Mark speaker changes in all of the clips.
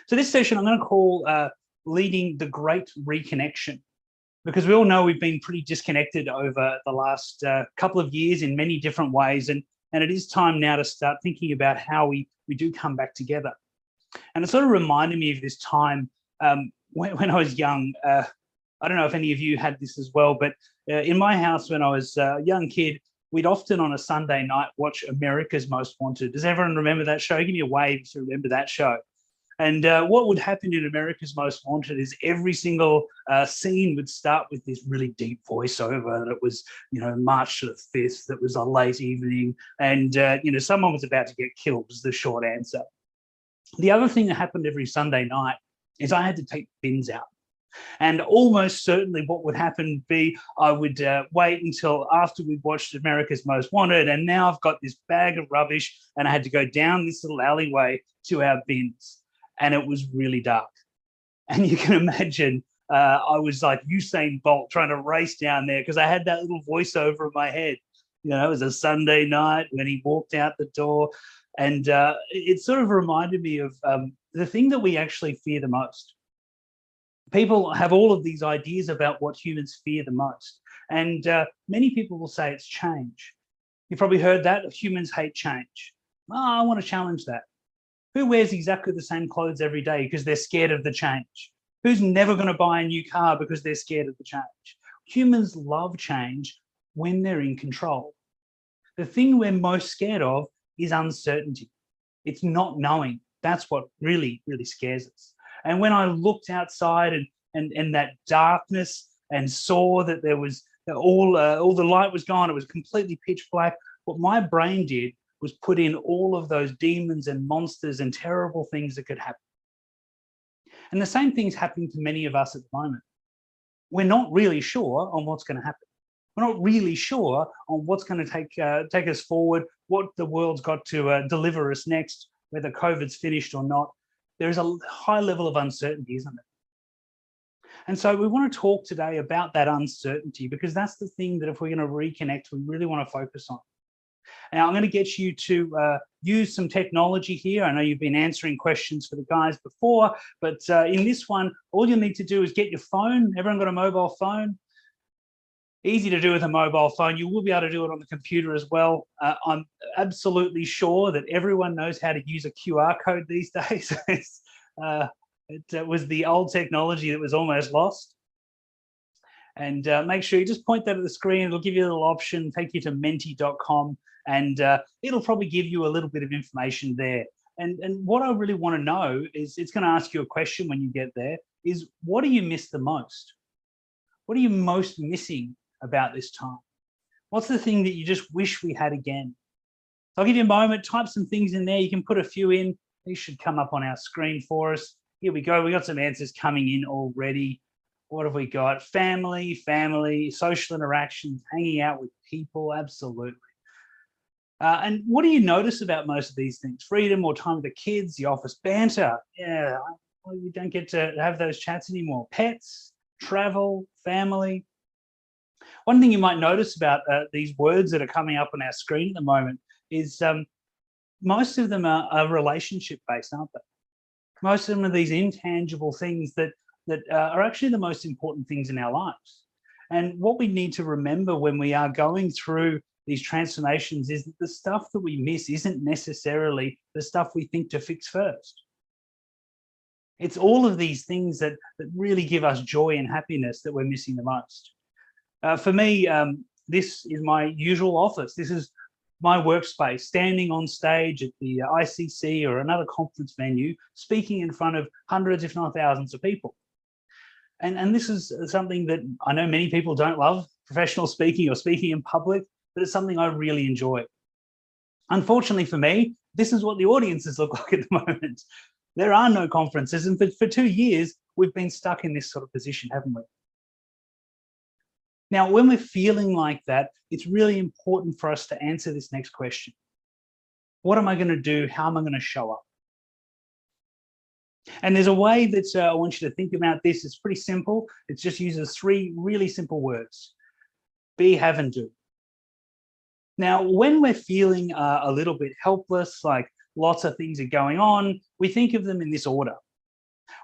Speaker 1: So this session I'm going to call Leading the Great Reconnection, because we all know we've been pretty disconnected over the last couple of years in many different ways, and it is time now to start thinking about how we do come back together. And it sort of reminded me of this time when I was young. I don't know if any of you had this as well, but in my house when I was a young kid, we'd often on a Sunday night watch America's Most Wanted. Does everyone remember that show? Give me a wave if you remember that show. And what would happen in America's Most Wanted is every single scene would start with this really deep voiceover that was, March the 5th, that was a late evening, and, someone was about to get killed was the short answer. The other thing that happened every Sunday night is I had to take the bins out. And almost certainly what would happen would be I would wait until after we'd watched America's Most Wanted, and now I've got this bag of rubbish and I had to go down this little alleyway to our bins. And it was really dark. And you can imagine I was like Usain Bolt trying to race down there because I had that little voiceover in my head. It was a Sunday night when he walked out the door. And it sort of reminded me of the thing that we actually fear the most. People have all of these ideas about what humans fear the most. And many people will say it's change. You've probably heard that. Humans hate change. I want to challenge that. Who wears exactly the same clothes every day because they're scared of the change? Who's never going to buy a new car because they're scared of the change? Humans love change when they're in control. The thing we're most scared of is uncertainty. It's not knowing. That's what really, really scares us. And when I looked outside and that darkness and saw that there was all the light was gone, it was completely pitch black, what my brain did was put in all of those demons and monsters and terrible things that could happen. And the same thing's happening to many of us at the moment. We're not really sure on what's going to happen. We're not really sure on what's going to take us forward, what the world's got to deliver us next, whether COVID's finished or not. There's a high level of uncertainty, isn't it? And so we want to talk today about that uncertainty, because that's the thing that if we're going to reconnect, we really want to focus on. Now, I'm going to get you to use some technology here. I know you've been answering questions for the guys before, but in this one, all you need to do is get your phone. Everyone got a mobile phone? Easy to do with a mobile phone. You will be able to do it on the computer as well. I'm absolutely sure that everyone knows how to use a QR code these days. It was the old technology that was almost lost. And make sure you just point that at the screen. It'll give you a little option, take you to menti.com, and it'll probably give you a little bit of information there. And what I really want to know is, it's going to ask you a question when you get there, is what do you miss the most? What are you most missing about this time? What's the thing that you just wish we had again? So I'll give you a moment, type some things in there. You can put a few in. These should come up on our screen for us. Here we go. We got some answers coming in already. What have we got? Family, social interactions, hanging out with people, absolutely. And what do you notice about most of these things? Freedom, more time with the kids, the office banter. Yeah, we don't get to have those chats anymore. Pets, travel, family. One thing you might notice about these words that are coming up on our screen at the moment is most of them are relationship-based, aren't they? Most of them are these intangible things that are actually the most important things in our lives. And what we need to remember when we are going through these transformations is that the stuff that we miss isn't necessarily the stuff we think to fix first. It's all of these things that really give us joy and happiness that we're missing the most. For me, this is my usual office. This is my workspace, standing on stage at the ICC or another conference venue, speaking in front of hundreds, if not thousands of people. And this is something that I know many people don't love, professional speaking or speaking in public, but it's something I really enjoy. Unfortunately for me, this is what the audiences look like at the moment. There are no conferences, and for 2 years, we've been stuck in this sort of position, haven't we? Now, when we're feeling like that, it's really important for us to answer this next question. What am I going to do? How am I going to show up? And there's a way that I want you to think about this. It's pretty simple. It just uses 3 really simple words: be, have, and do. Now, when we're feeling a little bit helpless, like lots of things are going on, we think of them in this order.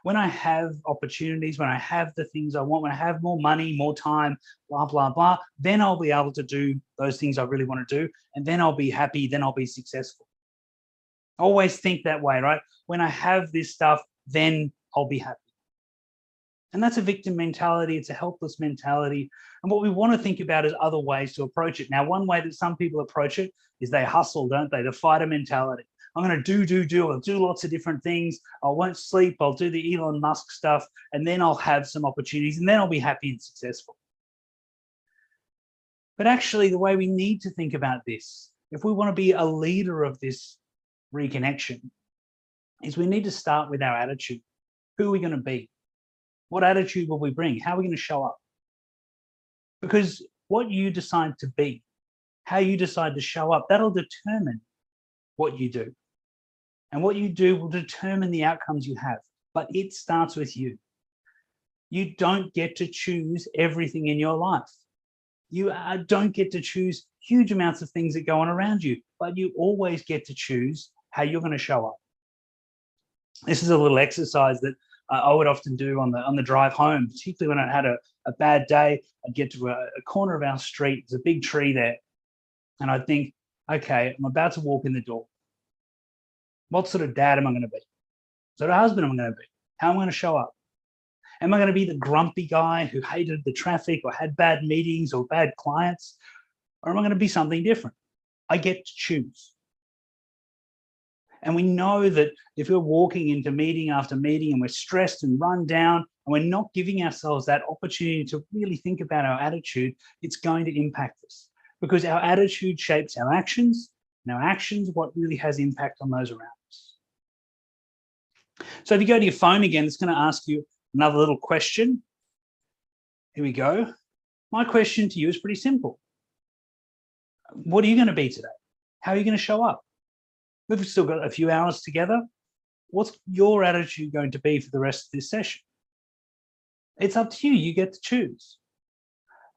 Speaker 1: When I have opportunities, when I have the things I want, when I have more money, more time, blah, blah, blah, then I'll be able to do those things I really want to do. And then I'll be happy. Then I'll be successful. Always think that way, right? When I have this stuff, then I'll be happy. And that's a victim mentality. It's a helpless mentality. And what we want to think about is other ways to approach it. Now, one way that some people approach it is they hustle, don't they? The fighter mentality. I'm going to do. I'll do lots of different things. I won't sleep. I'll do the Elon Musk stuff. And then I'll have some opportunities. And then I'll be happy and successful. But actually, the way we need to think about this, if we want to be a leader of this reconnection, is we need to start with our attitude. Who are we going to be? What attitude will we bring? How are we going to show up? Because what you decide to be, how you decide to show up, that'll determine what you do. And what you do will determine the outcomes you have. But it starts with you. You don't get to choose everything in your life. You don't get to choose huge amounts of things that go on around you, but you always get to choose how you're going to show up. This is a little exercise that I would often do on the drive home, particularly when I had a bad day. I'd get to a corner of our street. There's a big tree there. And I'd think, okay, I'm about to walk in the door. What sort of dad am I going to be? What sort of husband am I going to be? How am I going to show up? Am I going to be the grumpy guy who hated the traffic or had bad meetings or bad clients? Or am I going to be something different? I get to choose. And we know that if we're walking into meeting after meeting and we're stressed and run down and we're not giving ourselves that opportunity to really think about our attitude, it's going to impact us because our attitude shapes our actions, and our actions what really has impact on those around us. So if you go to your phone again, it's going to ask you another little question. Here we go. My question to you is pretty simple. What are you going to be today? How are you going to show up? We've still got a few hours together. What's your attitude going to be for the rest of this session? It's up to you. You get to choose.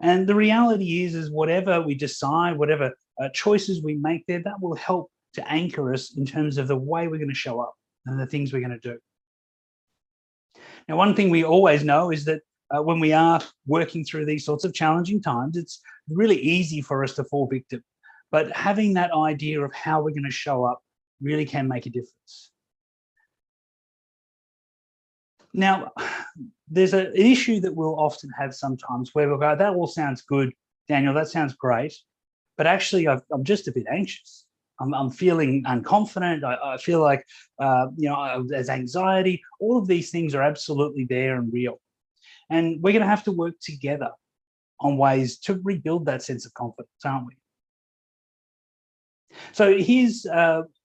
Speaker 1: And the reality is whatever we decide, whatever choices we make there, that will help to anchor us in terms of the way we're going to show up and the things we're going to do. Now, one thing we always know is that when we are working through these sorts of challenging times, it's really easy for us to fall victim. But having that idea of how we're going to show up really can make a difference. Now, there's an issue that we'll often have sometimes where we'll go, that all sounds good, Daniel, that sounds great, but actually I'm just a bit anxious. I'm feeling unconfident. I feel like, there's anxiety. All of these things are absolutely there and real. And we're going to have to work together on ways to rebuild that sense of confidence, aren't we? So here's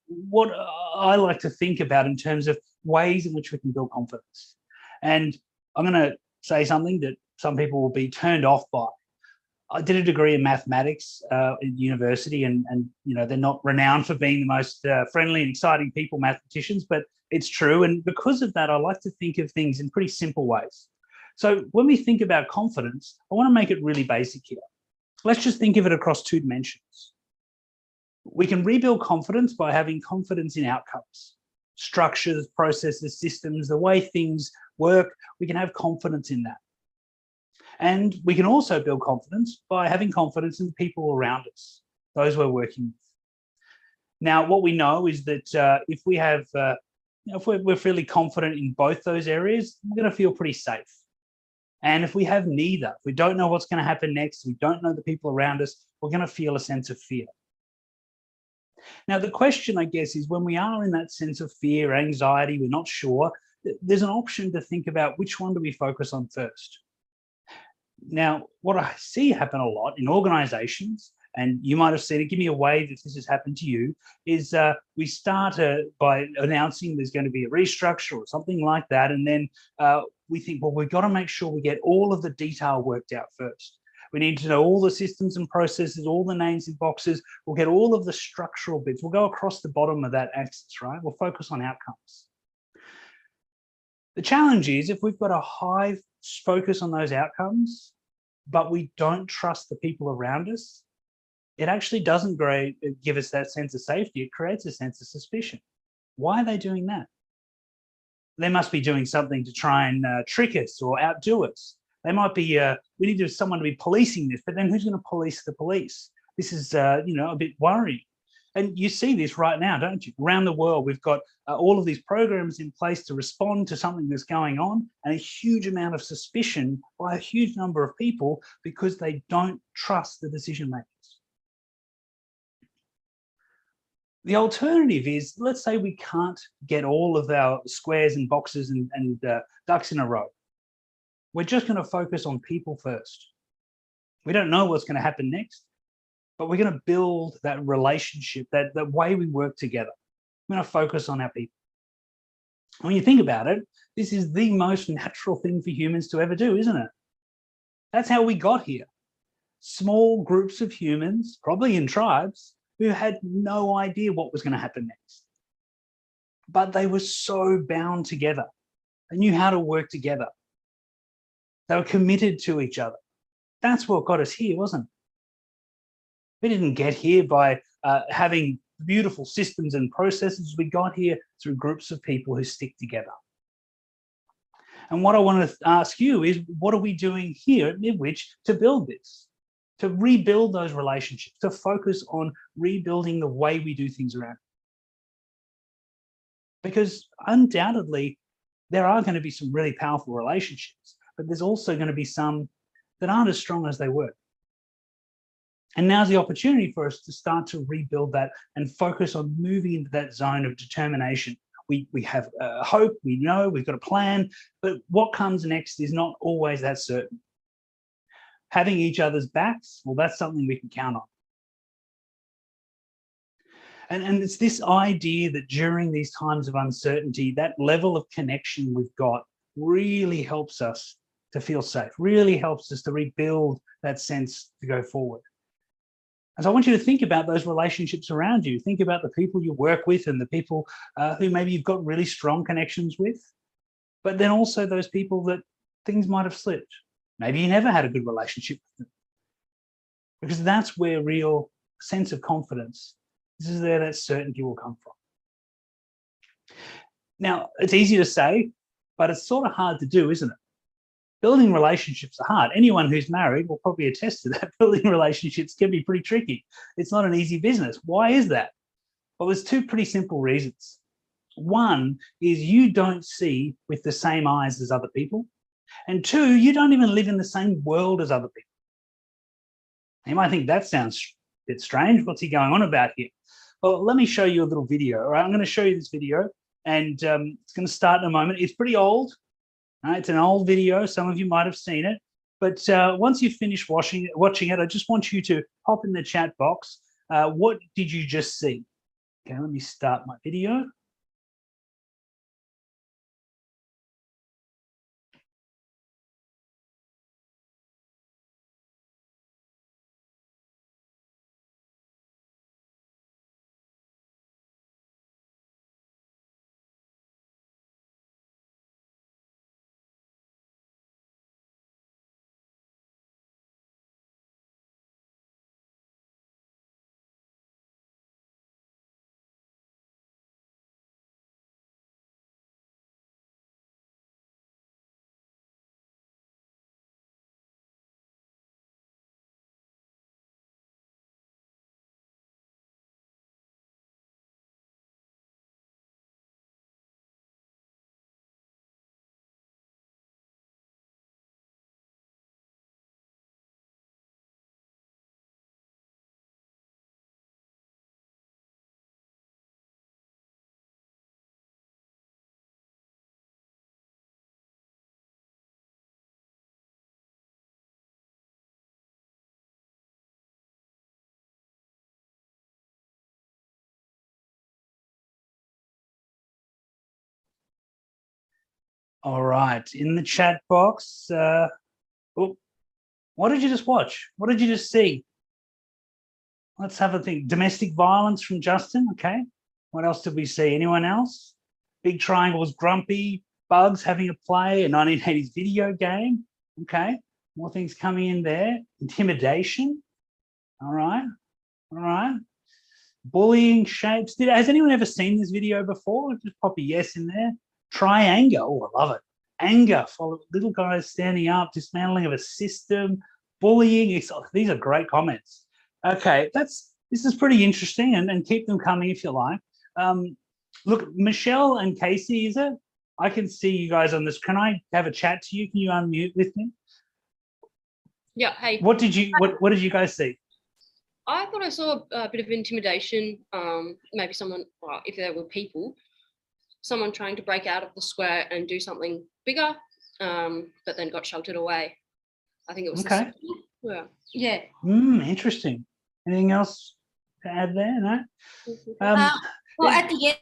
Speaker 1: what I like to think about in terms of ways in which we can build confidence. And I'm going to say something that some people will be turned off by. I did a degree in mathematics at university, and they're not renowned for being the most friendly and exciting people, mathematicians, but it's true. And because of that, I like to think of things in pretty simple ways. So when we think about confidence, I want to make it really basic here. Let's just think of it across two dimensions. We can rebuild confidence by having confidence in outcomes, structures, processes, systems, the way things work. We can have confidence in that. And we can also build confidence by having confidence in the people around us, those we're working with. Now, what we know is that if we have, if we're fairly confident in both those areas, we're going to feel pretty safe. And if we have neither, if we don't know what's going to happen next, we don't know the people around us, we're going to feel a sense of fear. Now, the question, I guess, is when we are in that sense of fear, anxiety, we're not sure, there's an option to think about which one do we focus on first. Now, what I see happen a lot in organizations, and you might have seen it, give me a wave if this has happened to you, is we start by announcing there's going to be a restructure or something like that, and then we think, well, we've got to make sure we get all of the detail worked out first. We need to know all the systems and processes, all the names in boxes. We'll get all of the structural bits. We'll go across the bottom of that axis, right? We'll focus on outcomes. The challenge is if we've got a high focus on those outcomes, but we don't trust the people around us, it actually doesn't give us that sense of safety. It creates a sense of suspicion. Why are they doing that? they must be doing something to try and trick us or outdo us. They might be, we need someone to be policing this, but then who's going to police the police? This is, a bit worrying. And you see this right now, don't you? Around the world, we've got all of these programs in place to respond to something that's going on, and a huge amount of suspicion by a huge number of people because they don't trust the decision makers. The alternative is, let's say we can't get all of our squares and boxes and ducks in a row. We're just going to focus on people first. We don't know what's going to happen next, but we're going to build that relationship, that way we work together. We're going to focus on our people. When you think about it, this is the most natural thing for humans to ever do, isn't it? That's how we got here. Small groups of humans, probably in tribes, who had no idea what was going to happen next. But they were so bound together. They knew how to work together. They were committed to each other. That's what got us here, wasn't it? We didn't get here by having beautiful systems and processes. We got here through groups of people who stick together. And what I want to ask you is, what are we doing here at Midwich to build this? To rebuild those relationships, to focus on rebuilding the way we do things around. Because undoubtedly, there are going to be some really powerful relationships, but there's also going to be some that aren't as strong as they were. And now's the opportunity for us to start to rebuild that and focus on moving into that zone of determination. We have hope, we know, we've got a plan, but what comes next is not always that certain. Having each other's backs, well, that's something we can count on. And it's this idea that during these times of uncertainty, that level of connection we've got really helps us to feel safe, really helps us to rebuild that sense to go forward. And so I want you to think about those relationships around you. Think about the people you work with and the people who maybe you've got really strong connections with, but then also those people that things might have slipped. Maybe you never had a good relationship with them, because that's where real sense of confidence, this is where that certainty will come from. Now, it's easy to say, but it's sort of hard to do, isn't it? Building relationships are hard. Anyone who's married will probably attest to that. Building relationships can be pretty tricky. It's not an easy business. Why is that? Well, there's two pretty simple reasons. One is you don't see with the same eyes as other people. And two, you don't even live in the same world as other people. You might think that sounds a bit strange. What's he going on about here? Well, let me show you a little video. All right, I'm going to show you this video, and it's going to start in a moment. It's pretty old. It's an old video. Some of you might have seen it. But once you finish watching it, I just want you to hop in the chat box. What did you just see? Okay, let me start my video. All right, in the chat box, oh, what did you just watch? What did you just see? Let's have a think. Domestic violence from Justin, okay. What else did we see? Anyone else? Big Triangle was grumpy. Bugs having a play, a 1980s video game, okay. More things coming in there. Intimidation, all right, all right. Bullying shapes. Has anyone ever seen this video before? Just pop a yes in there. Trianger, oh, I love it. Anger, follow little guys standing up, dismantling of a system, bullying. These are great comments. Okay, this is pretty interesting, and keep them coming if you like. Look, Michelle and Casey, is it? I can see you guys on this. Can I have a chat to you? Can you unmute with me?
Speaker 2: Yeah. Hey.
Speaker 1: What did you guys see?
Speaker 2: I thought I saw a bit of intimidation. Maybe someone, well, if there were people, someone trying to break out of the square and do something bigger, but then got sheltered away. I think it was
Speaker 1: okay.
Speaker 2: Yeah.
Speaker 1: Interesting. Anything else to add there? No.
Speaker 3: Well, at the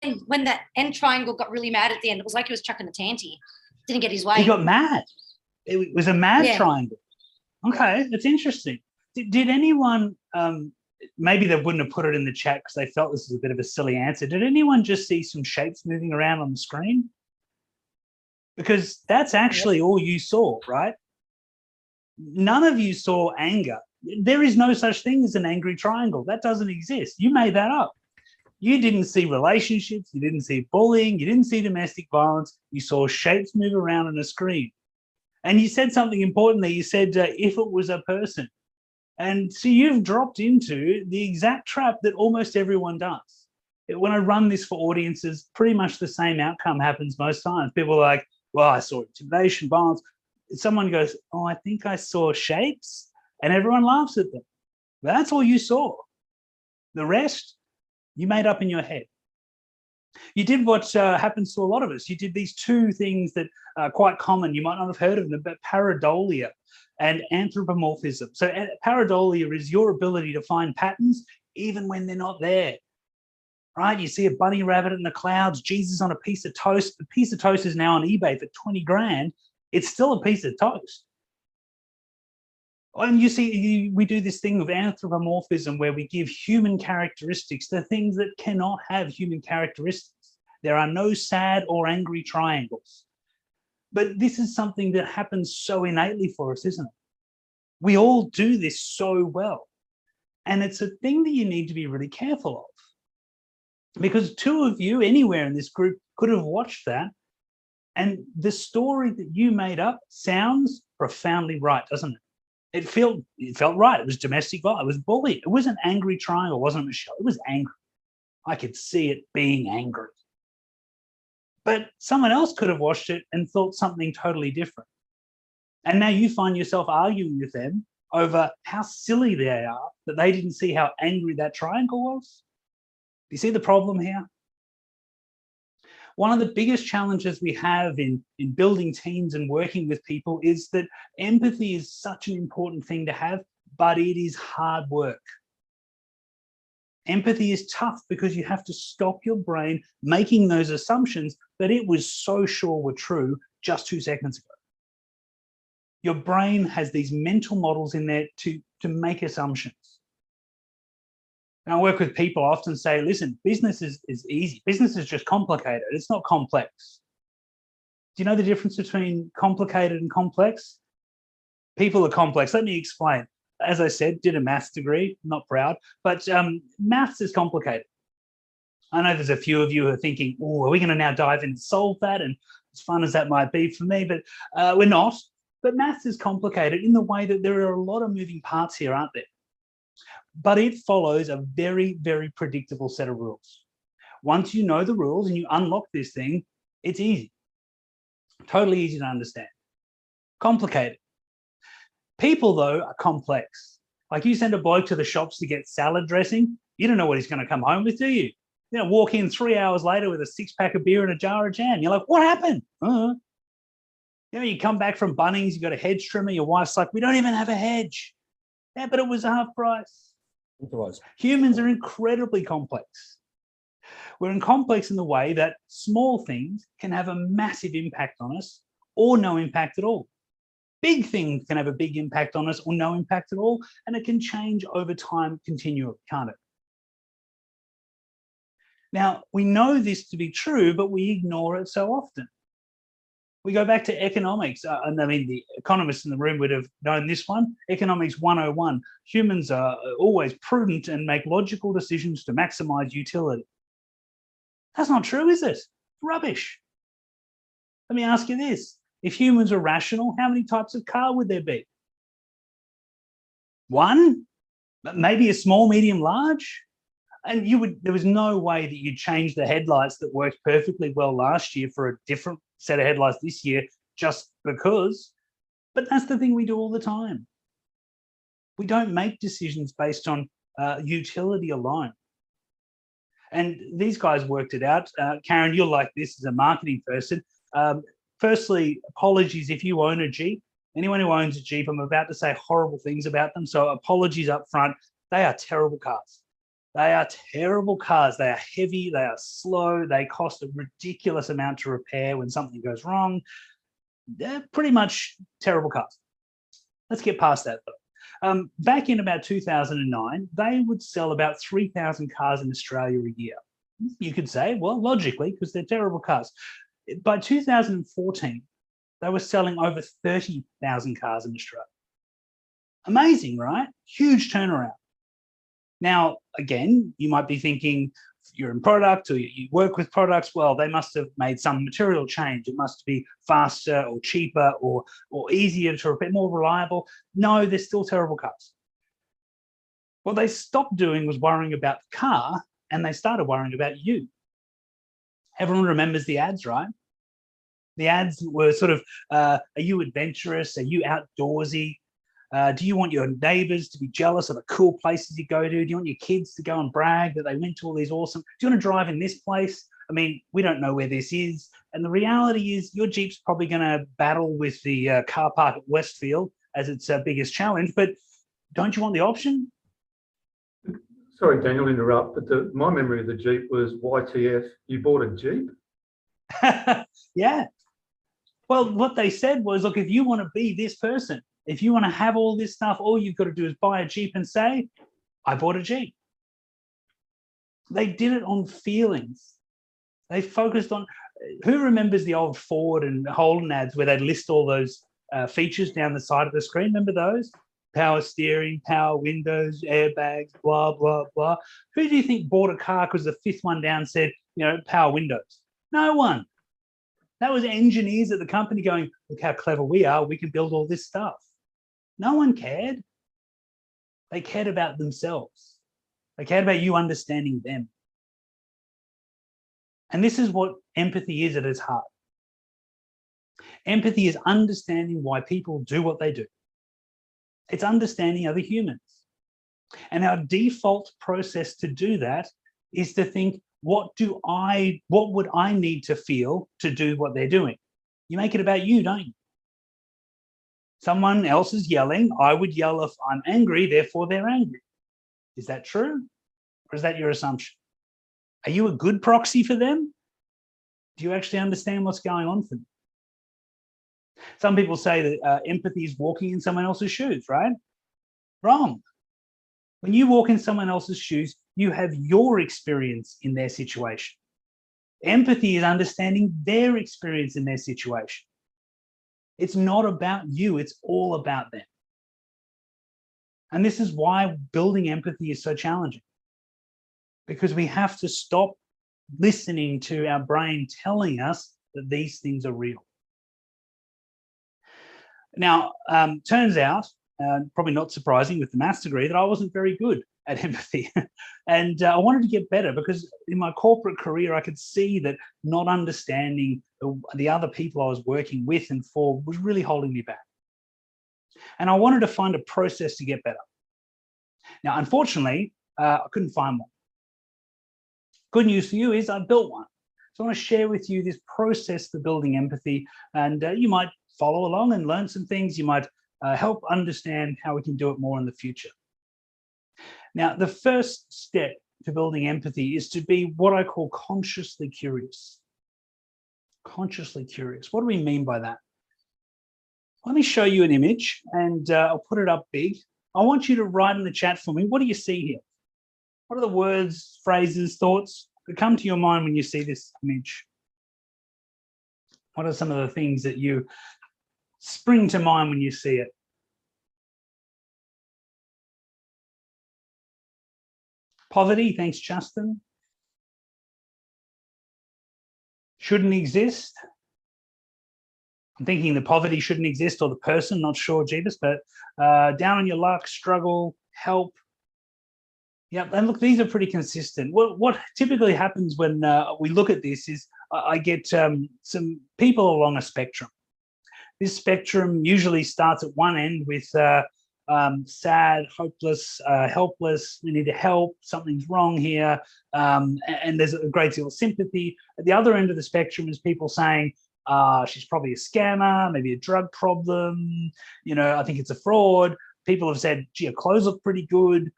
Speaker 3: end, when that end triangle got really mad at the end, it was like he was chucking a tanty. Didn't get his way.
Speaker 1: He got mad. It was a mad triangle. Okay, that's interesting. Did anyone? Maybe they wouldn't have put it in the chat because they felt this was a bit of a silly answer. Did anyone just see some shapes moving around on the screen? Because that's actually all you saw, right? None of you saw anger. There is no such thing as an angry triangle. That doesn't exist. You made that up. You didn't see relationships. You didn't see bullying. You didn't see domestic violence. You saw shapes move around on a screen. And you said something important there. You said, if it was a person. And so you've dropped into the exact trap that almost everyone does. When I run this for audiences, pretty much the same outcome happens most times. People are like, well, I saw intimidation, violence. Someone goes, oh, I think I saw shapes. And everyone laughs at them. That's all you saw. The rest, you made up in your head. You did what happens to a lot of us. You did these two things that are quite common. You might not have heard of them, but pareidolia and anthropomorphism. So pareidolia is your ability to find patterns even when they're not there, right? You see a bunny rabbit in the clouds, Jesus on a piece of toast. The piece of toast is now on eBay for 20 grand. It's still a piece of toast. And you see, we do this thing of anthropomorphism where we give human characteristics to things that cannot have human characteristics. There are no sad or angry triangles. But this is something that happens so innately for us, isn't it? We all do this so well. And it's a thing that you need to be really careful of. Because two of you anywhere in this group could have watched that. And the story that you made up sounds profoundly right, doesn't it? It felt right. It was domestic violence. It was bullying. It was an angry triangle, wasn't it, Michelle? It was angry. I could see it being angry. But someone else could have watched it and thought something totally different. And now you find yourself arguing with them over how silly they are that they didn't see how angry that triangle was. Do you see the problem here? One of the biggest challenges we have in building teams and working with people is that empathy is such an important thing to have, but it is hard work. Empathy is tough because you have to stop your brain making those assumptions that it was so sure were true just 2 seconds ago. Your brain has these mental models in there to make assumptions. And I work with people, I often say, listen, business is easy. Business is just complicated. It's not complex. Do you know the difference between complicated and complex? People are complex. Let me explain. As I said, did a maths degree, not proud, but maths is complicated. I know there's a few of you who are thinking, oh, are we going to now dive in and solve that? And as fun as that might be for me, but we're not. But maths is complicated in the way that there are a lot of moving parts here, aren't there? But it follows a very, very predictable set of rules. Once you know the rules and you unlock this thing, it's easy. Totally easy to understand. Complicated. People, though, are complex. Like you send a bloke to the shops to get salad dressing, you don't know what he's going to come home with, do you? You know, walk in 3 hours later with a 6-pack of beer and a jar of jam. You're like, what happened? You know, you come back from Bunnings, you got a hedge trimmer, your wife's like, we don't even have a hedge. Yeah, but it was half price. Humans are incredibly complex. We're complex in the way that small things can have a massive impact on us or no impact at all. Big things can have a big impact on us or no impact at all, and it can change over time continually, can't it? Now, we know this to be true, but we ignore it so often. We go back to economics, and I mean, the economists in the room would have known this one. Economics 101, humans are always prudent and make logical decisions to maximize utility. That's not true, is it? Rubbish. Let me ask you this. If humans are rational, how many types of car would there be? One? Maybe a small, medium, large? And there was no way that you'd change the headlights that worked perfectly well last year for a different set of headlights this year just because. But that's the thing we do all the time. We don't make decisions based on utility alone. And these guys worked it out. Karen, you're like this as a marketing person. Firstly, apologies if you own a Jeep. Anyone who owns a Jeep, I'm about to say horrible things about them. So apologies up front. They are terrible cars. They are terrible cars. They are heavy. They are slow. They cost a ridiculous amount to repair when something goes wrong. They're pretty much terrible cars. Let's get past that though. Back in about 2009, they would sell about 3,000 cars in Australia a year. You could say, well, logically, because they're terrible cars. By 2014, they were selling over 30,000 cars in Australia. Amazing, right? Huge turnaround. Now, again, you might be thinking, you're in product or you work with products, well, they must have made some material change. It must be faster or cheaper or easier to repair, more reliable. No, they're still terrible cars. What they stopped doing was worrying about the car and they started worrying about you. Everyone remembers the ads, right? The ads were sort of, are you adventurous? Are you outdoorsy? Do you want your neighbors to be jealous of the cool places you go to? Do you want your kids to go and brag that they went to all these awesome? Do you want to drive in this place? I mean, we don't know where this is. And the reality is your Jeep's probably going to battle with the car park at Westfield as its biggest challenge. But don't you want the option?
Speaker 4: Sorry, Daniel, to interrupt, but my memory of the Jeep was YTF, you bought a Jeep?
Speaker 1: Yeah. Well, what they said was, look, if you want to be this person, if you want to have all this stuff, all you've got to do is buy a Jeep and say, I bought a Jeep. They did it on feelings. They focused on, who remembers the old Ford and Holden ads where they'd list all those features down the side of the screen? Remember those? Power steering, power windows, airbags, blah, blah, blah. Who do you think bought a car because the fifth one down said, power windows? No one. That was engineers at the company going, look how clever we are. We can build all this stuff. No one cared. They cared about themselves. They cared about you understanding them. And this is what empathy is at its heart. Empathy is understanding why people do what they do. It's understanding other humans. And our default process to do that is to think, what would I need to feel to do what they're doing? You make it about you, don't you? Someone else is yelling. I would yell if I'm angry, therefore they're angry. Is that true? Or is that your assumption? Are you a good proxy for them? Do you actually understand what's going on for them? Some people say that empathy is walking in someone else's shoes, right? Wrong. When you walk in someone else's shoes, you have your experience in their situation. Empathy is understanding their experience in their situation. It's not about you, it's all about them. And this is why building empathy is so challenging. Because we have to stop listening to our brain telling us that these things are real. Now, turns out, probably not surprising with the maths degree, that I wasn't very good at empathy. And I wanted to get better because in my corporate career, I could see that not understanding the other people I was working with and for was really holding me back. And I wanted to find a process to get better. Now, unfortunately, I couldn't find one. Good news for you is I built one. So I want to share with you this process for building empathy, and you might follow along and learn some things. You might help understand how we can do it more in the future. Now, the first step to building empathy is to be what I call consciously curious. Consciously curious. What do we mean by that? Let me show you an image, and I'll put it up big. I want you to write in the chat for me, what do you see here? What are the words, phrases, thoughts that come to your mind when you see this image? What are some of the things that you spring to mind when you see it? Poverty, thanks, Justin. shouldn't exist. I'm thinking the poverty shouldn't exist or the person, not sure, Jeebus, but down on your luck, struggle, help. Yeah, and look, these are pretty consistent. What typically happens when we look at this is I get some people along a spectrum. This spectrum usually starts at one end with sad, hopeless, helpless, we need help, something's wrong here, and there's a great deal of sympathy. At the other end of the spectrum is people saying, she's probably a scammer, maybe a drug problem, I think it's a fraud. People have said, gee, her clothes look pretty good.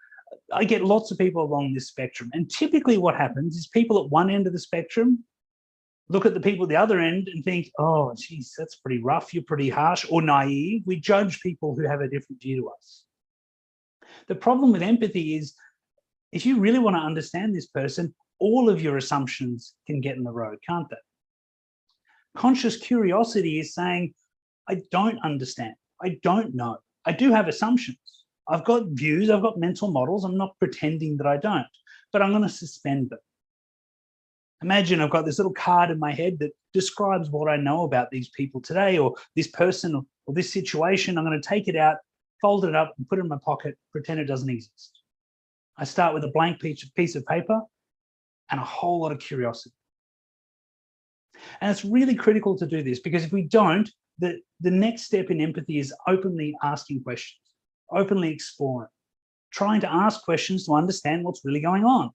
Speaker 1: I get lots of people along this spectrum. And typically what happens is people at one end of the spectrum look at the people at the other end and think, oh, geez, that's pretty rough. You're pretty harsh or naive. We judge people who have a different view to us. The problem with empathy is if you really want to understand this person, all of your assumptions can get in the road, can't they? Conscious curiosity is saying, I don't understand. I don't know. I do have assumptions. I've got views. I've got mental models. I'm not pretending that I don't, but I'm going to suspend them. Imagine I've got this little card in my head that describes what I know about these people today or this person or this situation. I'm going to take it out, fold it up and put it in my pocket, pretend it doesn't exist. I start with a blank piece of paper and a whole lot of curiosity. And it's really critical to do this because if we don't, the next step in empathy is openly asking questions, openly exploring, trying to ask questions to understand what's really going on.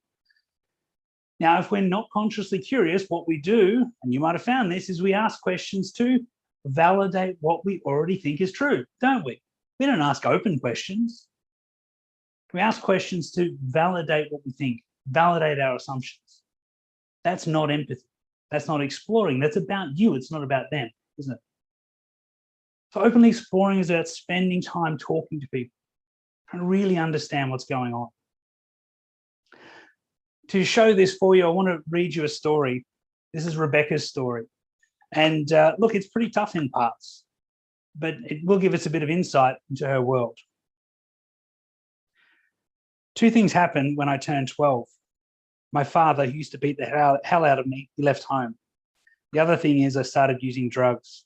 Speaker 1: Now, if we're not consciously curious, what we do, and you might have found this, is we ask questions to validate what we already think is true, don't we? We don't ask open questions. We ask questions to validate what we think, validate our assumptions. That's not empathy. That's not exploring. That's about you. It's not about them, isn't it? So openly exploring is about spending time talking to people and really understand what's going on. To show this for you, I want to read you a story. This is Rebecca's story. And look, it's pretty tough in parts, but it will give us a bit of insight into her world. Two things happened when I turned 12. My father, who used to beat the hell out of me, he left home. The other thing is I started using drugs.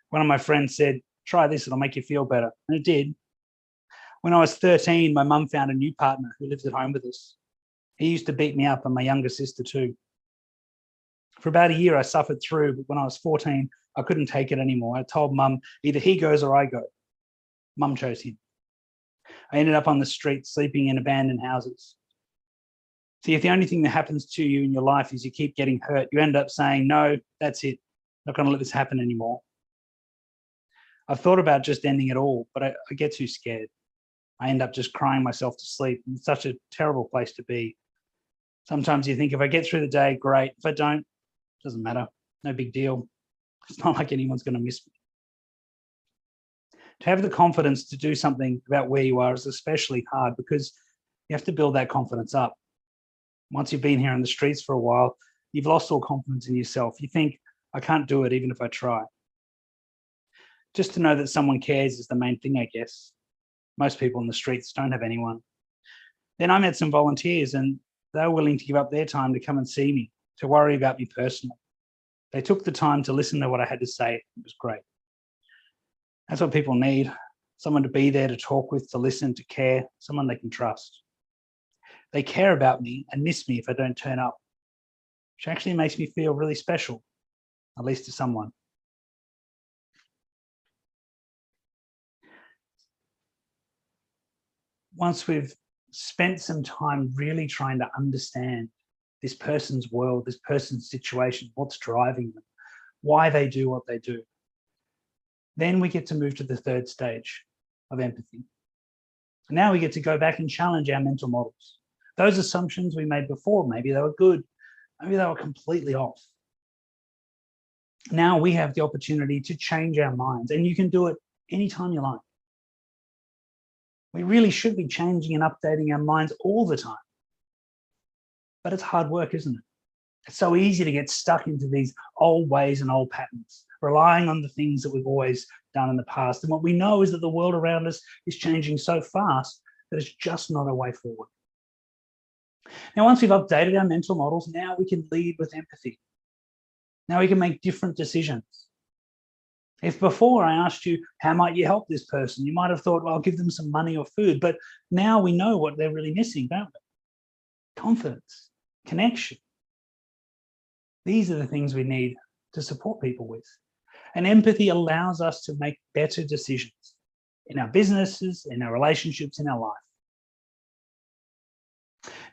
Speaker 1: One of my friends said, try this, it'll make you feel better. And it did. When I was 13, my mum found a new partner who lives at home with us. He used to beat me up and my younger sister too. For about a year, I suffered through, but when I was 14, I couldn't take it anymore. I told Mum, either he goes or I go. Mum chose him. I ended up on the street, sleeping in abandoned houses. See, if the only thing that happens to you in your life is you keep getting hurt, you end up saying, no, that's it. Not going to let this happen anymore. I've thought about just ending it all, but I get too scared. I end up just crying myself to sleep. It's such a terrible place to be. Sometimes you think if I get through the day, great. If I don't, it doesn't matter. No big deal. It's not like anyone's going to miss me. To have the confidence to do something about where you are is especially hard because you have to build that confidence up. Once you've been here in the streets for a while, you've lost all confidence in yourself. You think, I can't do it even if I try. Just to know that someone cares is the main thing, I guess. Most people in the streets don't have anyone. Then I met some volunteers and they were willing to give up their time to come and see me, to worry about me personally. They took the time to listen to what I had to say. It was great. That's what people need. Someone to be there to talk with, to listen, to care, someone they can trust. They care about me and miss me if I don't turn up, which actually makes me feel really special, at least to someone. Once we've spent some time really trying to understand this person's world, this person's situation, what's driving them, why they do what they do, then we get to move to the third stage of empathy. Now we get to go back and challenge our mental models. Those assumptions we made before, maybe they were good, maybe they were completely off. Now we have the opportunity to change our minds, and you can do it anytime you like. We really should be changing and updating our minds all the time. But it's hard work, isn't it? It's so easy to get stuck into these old ways and old patterns, relying on the things that we've always done in the past. And what we know is that the world around us is changing so fast that it's just not a way forward. Now, once we've updated our mental models, now we can lead with empathy. Now we can make different decisions. If before I asked you, how might you help this person? You might have thought, well, I'll give them some money or food. But now we know what they're really missing, don't we? Confidence, connection. These are the things we need to support people with. And empathy allows us to make better decisions in our businesses, in our relationships, in our life.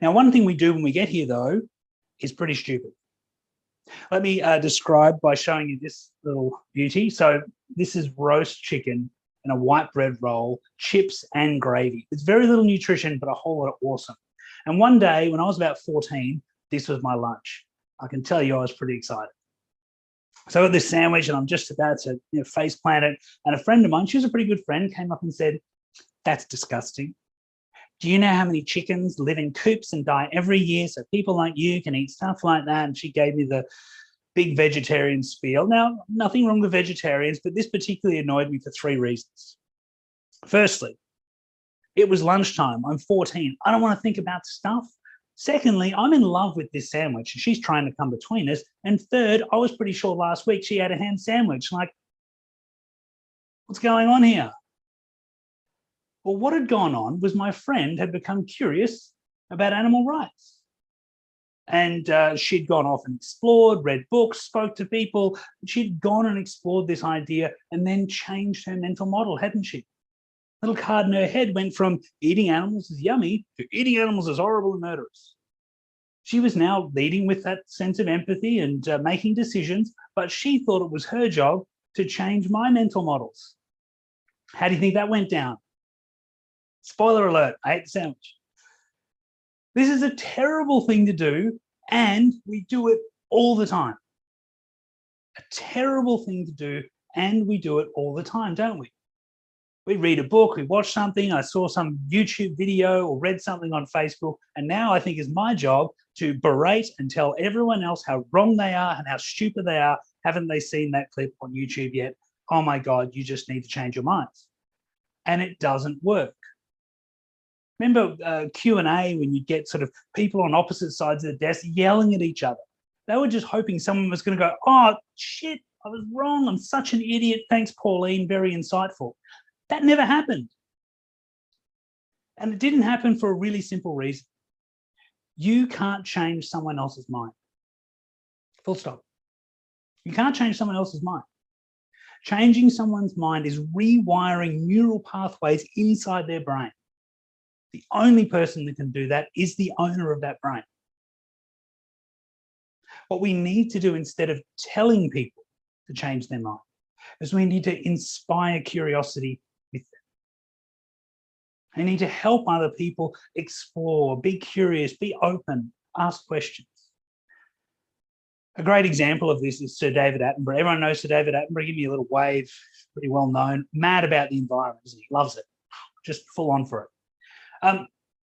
Speaker 1: Now, one thing we do when we get here, though, is pretty stupid. Let me describe by showing you this little beauty. So this is roast chicken and a white bread roll, chips and gravy. It's very little nutrition, but a whole lot of awesome. And one day when I was about 14, this was my lunch. I can tell you I was pretty excited. So I got this sandwich and I'm just about to face plant it. And a friend of mine, she was a pretty good friend, came up and said, "That's disgusting. Do you know how many chickens live in coops and die every year so people like you can eat stuff like that?" And she gave me the big vegetarian spiel. Now, nothing wrong with vegetarians, but this particularly annoyed me for 3 reasons. Firstly, it was lunchtime. I'm 14. I don't want to think about stuff. Secondly, I'm in love with this sandwich and she's trying to come between us. And third, I was pretty sure last week she had a ham sandwich. Like, what's going on here? Well, what had gone on was my friend had become curious about animal rights. And she'd gone off and explored, read books, spoke to people. She'd gone and explored this idea and then changed her mental model, hadn't she? Little card in her head went from eating animals is yummy to eating animals is horrible and murderous. She was now leading with that sense of empathy and making decisions, but she thought it was her job to change my mental models. How do you think that went down? Spoiler alert, I ate the sandwich. This is a terrible thing to do, and we do it all the time. A terrible thing to do, and we do it all the time, don't we? We read a book, we watch something, I saw some YouTube video or read something on Facebook, and now I think it's my job to berate and tell everyone else how wrong they are and how stupid they are. Haven't they seen that clip on YouTube yet? Oh my God, you just need to change your minds. And it doesn't work. Remember Q&A when you get sort of people on opposite sides of the desk yelling at each other? They were just hoping someone was going to go, "Oh, shit, I was wrong. I'm such an idiot. Thanks, Pauline. Very insightful." That never happened. And it didn't happen for a really simple reason. You can't change someone else's mind. Full stop. You can't change someone else's mind. Changing someone's mind is rewiring neural pathways inside their brain. The only person that can do that is the owner of that brain. What we need to do instead of telling people to change their mind is we need to inspire curiosity with them. We need to help other people explore, be curious, be open, ask questions. A great example of this is Sir David Attenborough. Everyone knows Sir David Attenborough. Give me a little wave. Pretty well known. Mad about the environment, isn't he? Loves it. Just full on for it.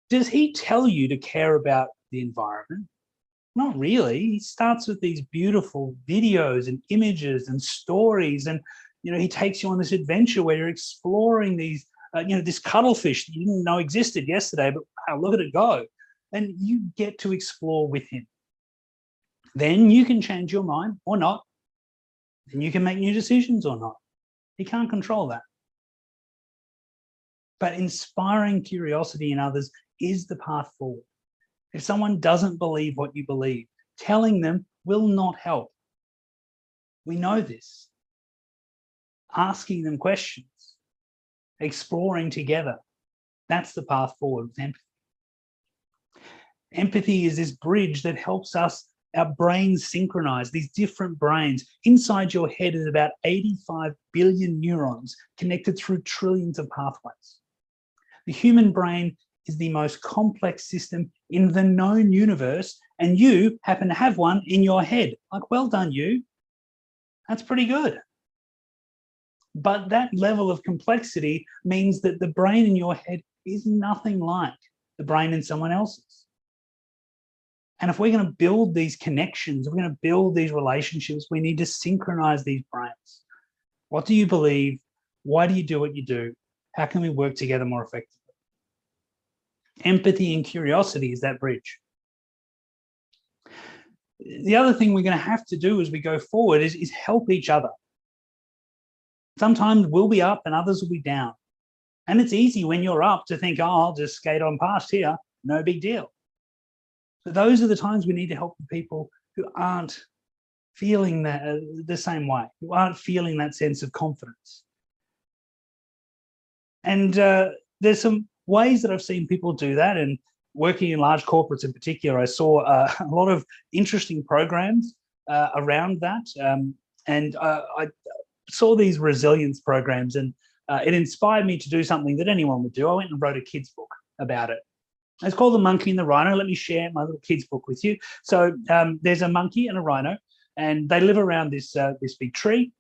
Speaker 1: Does he tell you to care about the environment? Not really. He starts with these beautiful videos and images and stories, and he takes you on this adventure where you're exploring these, this cuttlefish that you didn't know existed yesterday, but wow, look at it go, and you get to explore with him. Then you can change your mind or not, and you can make new decisions or not. He can't control that. But inspiring curiosity in others is the path forward. If someone doesn't believe what you believe, telling them will not help. We know this. Asking them questions, exploring together, that's the path forward with empathy. Empathy is this bridge that helps us, our brains synchronize, these different brains. Inside your head is about 85 billion neurons connected through trillions of pathways. The human brain is the most complex system in the known universe, and you happen to have one in your head. Like, well done, you. That's pretty good. But that level of complexity means that the brain in your head is nothing like the brain in someone else's. And if we're going to build these connections, if we're going to build these relationships, we need to synchronize these brains. What do you believe? Why do you do what you do? How can we work together more effectively? Empathy and curiosity is that bridge. The other thing we're going to have to do as we go forward is help each other. Sometimes we'll be up and others will be down. And it's easy when you're up to think, oh, I'll just skate on past here, no big deal. But those are the times we need to help the people who aren't feeling that the same way, who aren't feeling that sense of confidence. And there's some ways that I've seen people do that, and working in large corporates in particular, I saw a lot of interesting programs around that. And I saw these resilience programs, and it inspired me to do something that anyone would do. I went and wrote a kid's book about it. It's called The Monkey and the Rhino. Let me share my little kid's book with you. So there's a monkey and a rhino, and they live around this big tree,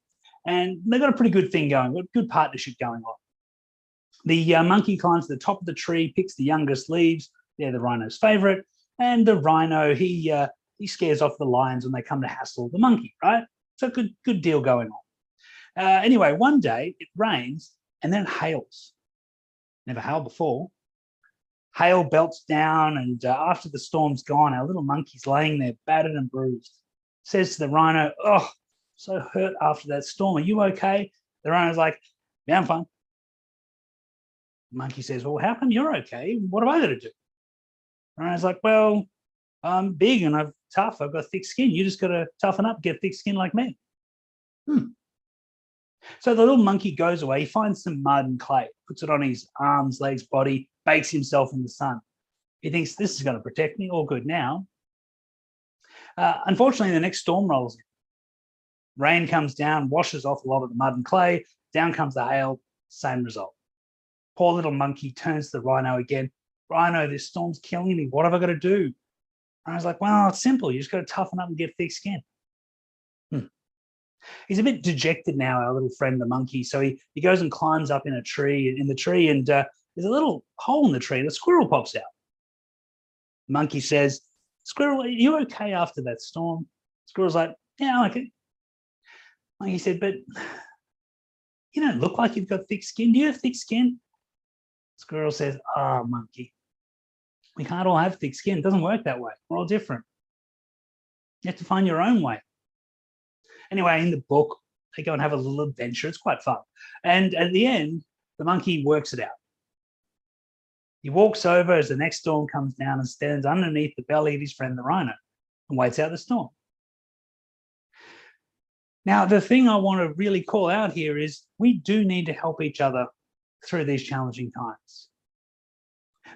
Speaker 1: and they've got a pretty good thing going, got a good partnership going on. The monkey climbs to the top of the tree, picks the youngest leaves. They're the rhino's favorite. And the rhino, he scares off the lions when they come to hassle the monkey, right? So good deal going on. Anyway, one day it rains and then it hails. Never hailed before. Hail belts down, and after the storm's gone, our little monkey's laying there battered and bruised. Says to the rhino, oh, so hurt after that storm. Are you okay? The rhino's like, yeah, I'm fine. The monkey says, well, how come you're okay? What have I got to do? The rhino's like, well, I'm big and I'm tough. I've got thick skin. You just got to toughen up, get thick skin like me. So the little monkey goes away. He finds some mud and clay, puts it on his arms, legs, body, bakes himself in the sun. He thinks this is going to protect me. All good now. Unfortunately, the next storm rolls in. Rain comes down, washes off a lot of the mud and clay. Down comes the hail. Same result. Poor little monkey turns to the rhino again. Rhino, this storm's killing me. What have I got to do? I was like, well, it's simple. You just got to toughen up and get thick skin. He's a bit dejected now, our little friend, the monkey. So he goes and climbs up in the tree, and there's a little hole in the tree, and a squirrel pops out. The monkey says, Squirrel, are you okay after that storm? Squirrel's like, yeah, I'm okay. Monkey said, but you don't look like you've got thick skin. Do you have thick skin? Squirrel says, monkey, we can't all have thick skin. It doesn't work that way. We're all different. You have to find your own way. Anyway, in the book, they go and have a little adventure. It's quite fun. And at the end, the monkey works it out. He walks over as the next storm comes down and stands underneath the belly of his friend, the rhino, and waits out the storm. Now, the thing I want to really call out here is we do need to help each other through these challenging times.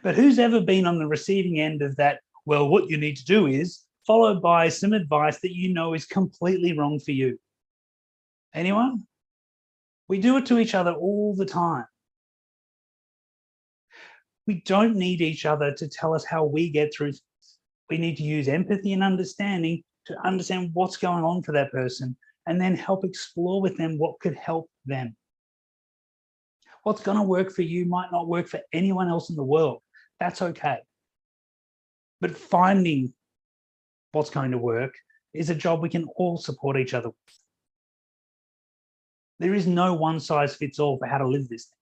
Speaker 1: But who's ever been on the receiving end of that, well, what you need to do is, followed by some advice that you know is completely wrong for you? Anyone? We do it to each other all the time. We don't need each other to tell us how we get through things. We need to use empathy and understanding to understand what's going on for that person, and then help explore with them what could help them. What's going to work for you might not work for anyone else in the world. That's okay. But finding what's going to work is a job we can all support each other with. There is no one size fits all for how to live this thing.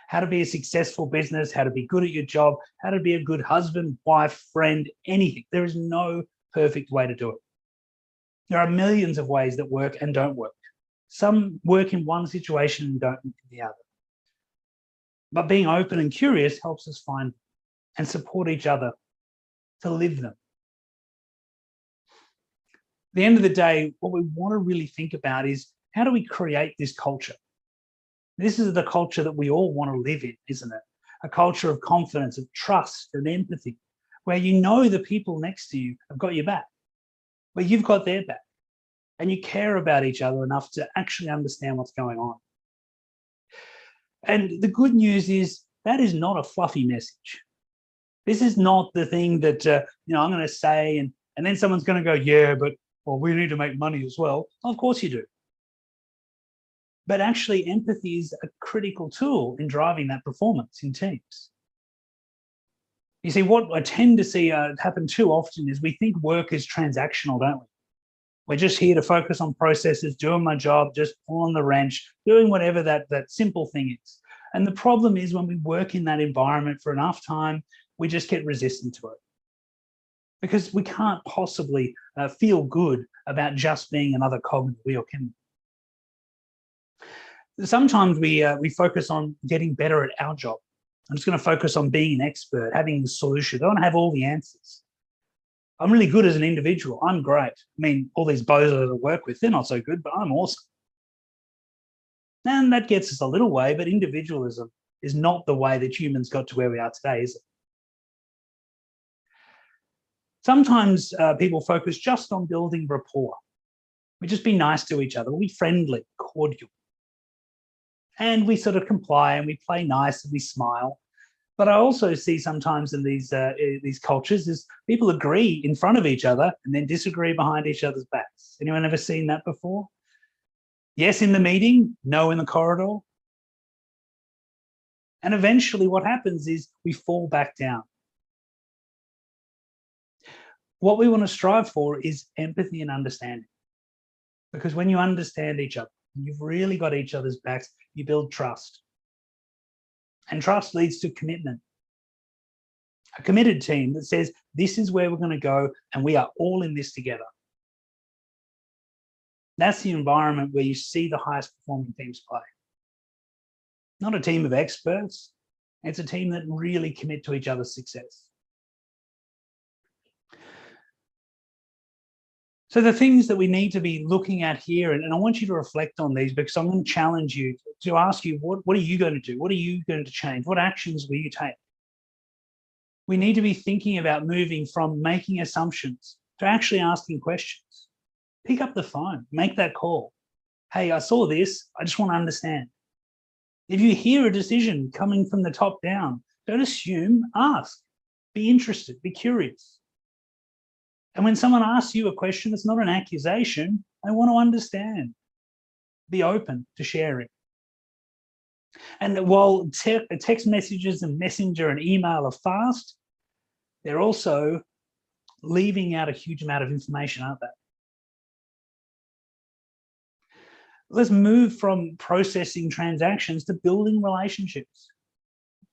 Speaker 1: How to be a successful business, how to be good at your job, how to be a good husband, wife, friend, anything. There is no perfect way to do it. There are millions of ways that work and don't work. Some work in one situation and don't in the other. But being open and curious helps us find and support each other to live them. At the end of the day, what we want to really think about is, how do we create this culture? This is the culture that we all want to live in, isn't it? A culture of confidence, of trust and empathy, where you know the people next to you have got your back, where you've got their back, and you care about each other enough to actually understand what's going on. And the good news is that is not a fluffy message. This is not the thing that I'm going to say, and then someone's going to go, yeah, but well, we need to make money as well. Of course you do. But actually, empathy is a critical tool in driving that performance in teams. You see, what I tend to see happen too often is we think work is transactional, don't we? We're just here to focus on processes, doing my job, just pulling the wrench, doing whatever that simple thing is. And the problem is when we work in that environment for enough time, we just get resistant to it. because we can't possibly feel good about just being another cog in the wheel, can we? Sometimes we focus on getting better at our job. I'm just going to focus on being an expert, having the solution. I don't have all the answers. I'm really good as an individual. I'm great. I mean, all these bozos I work with, they're not so good, but I'm awesome. And that gets us a little way, but individualism is not the way that humans got to where we are today, is it? Sometimes people focus just on building rapport. We just be nice to each other. We'll be friendly, cordial. And we sort of comply and we play nice and we smile. But I also see sometimes in these cultures is people agree in front of each other and then disagree behind each other's backs. Anyone ever seen that before? Yes in the meeting, no in the corridor. And eventually what happens is we fall back down. What we want to strive for is empathy and understanding. Because when you understand each other, you've really got each other's backs, you build trust. And trust leads to commitment. A committed team that says, this is where we're going to go and we are all in this together. That's the environment where you see the highest performing teams play. Not a team of experts. It's a team that really commit to each other's success. So the things that we need to be looking at here, and I want you to reflect on these because I'm going to challenge you to ask you, what are you going to do? What are you going to change? What actions will you take? We need to be thinking about moving from making assumptions to actually asking questions. Pick up the phone, make that call. Hey, I saw this. I just want to understand. If you hear a decision coming from the top down, don't assume, ask. Be interested, be curious. And when someone asks you a question, it's not an accusation. They want to understand. Be open to sharing. And while text messages and messenger and email are fast, they're also leaving out a huge amount of information, aren't they? Let's move from processing transactions to building relationships.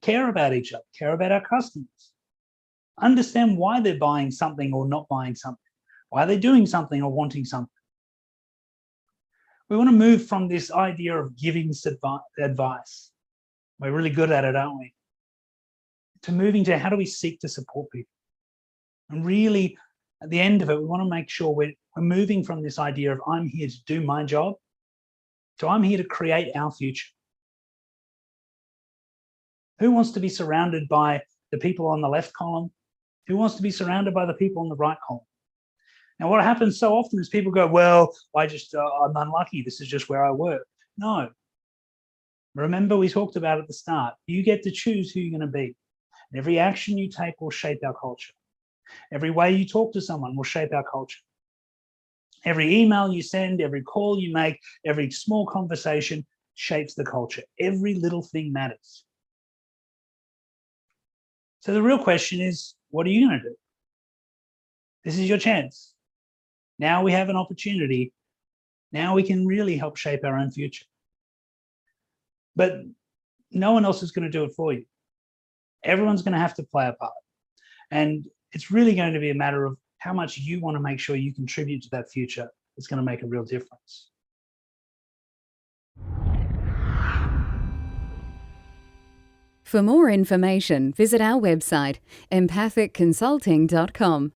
Speaker 1: Care about each other, care about our customers. Understand why they're buying something or not buying something, why they're doing something or wanting something. We want to move from this idea of giving advice. We're really good at it, aren't we? To moving to how do we seek to support people? And really, at the end of it, we want to make sure we're moving from this idea of I'm here to do my job to I'm here to create our future. Who wants to be surrounded by the people on the left column? Who wants to be surrounded by the people on the right column? Now, what happens so often is people go, well, I'm unlucky. This is just where I work. No. Remember, we talked about at the start, you get to choose who you're going to be. And every action you take will shape our culture. Every way you talk to someone will shape our culture. Every email you send, every call you make, every small conversation shapes the culture. Every little thing matters. So the real question is, what are you going to do? This is your chance. Now we have an opportunity. Now we can really help shape our own future. But no one else is going to do it for you. Everyone's going to have to play a part. And it's really going to be a matter of how much you want to make sure you contribute to that future. It's going to make a real difference.
Speaker 5: For more information, visit our website, empathicconsulting.com.